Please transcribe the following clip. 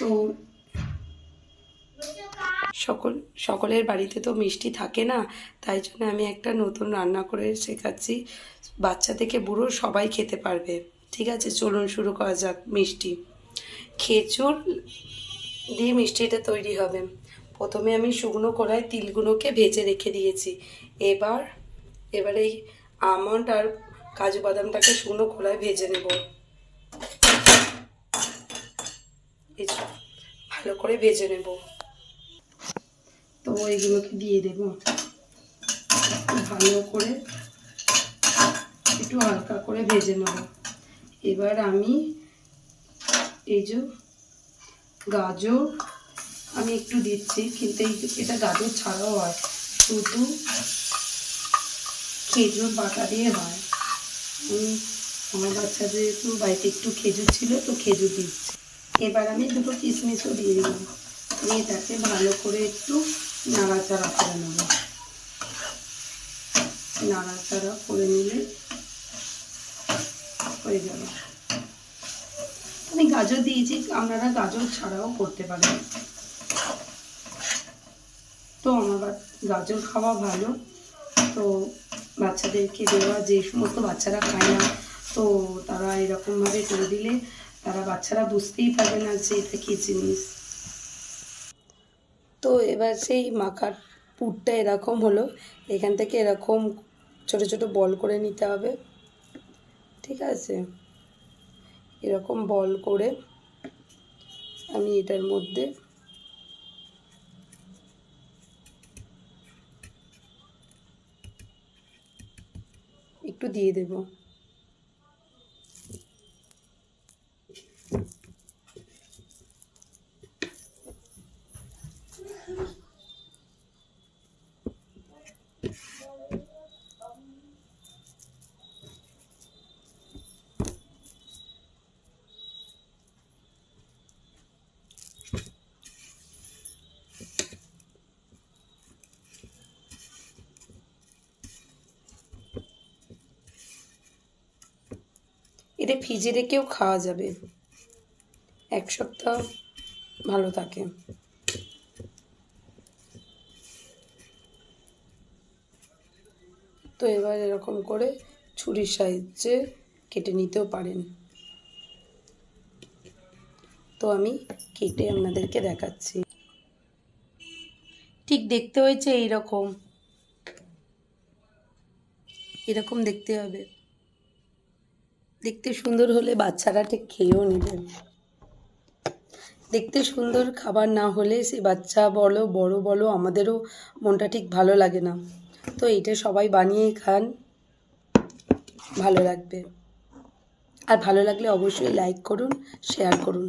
তো সকলের বাড়িতে তো মিষ্টি থাকে না, তাই জন্য আমি একটা নতুন রান্না করে শেখাচ্ছি। বাচ্চা থেকে বুড়ো সবাই খেতে পারবে। ঠিক আছে, চলুন শুরু করা যাক। মিষ্টি খেজুর দিয়ে মিষ্টিটা তৈরি হবে। প্রথমে আমি শুকনো কড়ায় তিলগুলোকে ভেজে রেখে দিয়েছি। এবার এই আমন্ড আর কাজু বাদামটাকে শুকনো কড়ায় ভেজে নেব। ভালো করে ভেজে নেব। তো এইগুলোকে দিয়ে দেব ভালো করে, একটু হালকা করে ভেজে নেব। এবার আমি এই যে গাজর আমি একটু দিচ্ছি, কিন্তু এটা গাজর ছাড়াও হয়, শুধু খেজুর বাটা দিয়ে হয়। আমার বাচ্চাদের একটু বাড়িতে একটু খেজুর ছিল, তো খেজুর দিচ্ছি। এবার আমি দুটো কিশমিশও দিয়ে দিলাম, দিয়ে এটাকে ভালো করে একটু নাড়াচাড়া করে নেব। নাড়াচাড়া করে নিলে হয়ে যাবে। আমি গাজর দিয়েছি, আপনারা গাজর ছাড়াও করতে পারেন। তো আমার গাজর খাওয়া ভালো, তো বাচ্চাদেরকে দেওয়া, যে সমস্ত বাচ্চারা খায় না, তো তারা এরকমভাবে করে দিলে বাচ্চারা বুঝতেই পারবে না যে এটা কী জিনিস। তো এবার সেই মাখার পুরটা এরকম হলো, এখান থেকে এরকম ছোট ছোট বল করে নিতে হবে। ঠিক আছে, এরকম বল করে আমি এটার মধ্যে একটু দিয়ে দেব। এটা ফ্রিজে রেখেও খাওয়া যাবে, 1 সপ্তাহ ভালো থাকে। তো এবার এরকম করে ছুরির সাহায্যে কেটে নিতেও পারেন। তো আমি কেটে আপনাদেরকে দেখাচ্ছি। ঠিক দেখতে হয়েছে এরকম দেখতে হবে। দেখতে সুন্দর হলে বাচ্চারা ঠিক খেয়েও নেবে। দেখতে সুন্দর খাবার না হলে সে বাচ্চা বলো বড় বলো, আমাদেরও মনটা ঠিক ভালো লাগে না। তো এইটা সবাই বানিয়েই খান, ভালো লাগবে। আর ভালো লাগলে অবশ্যই লাইক করুন, শেয়ার করুন।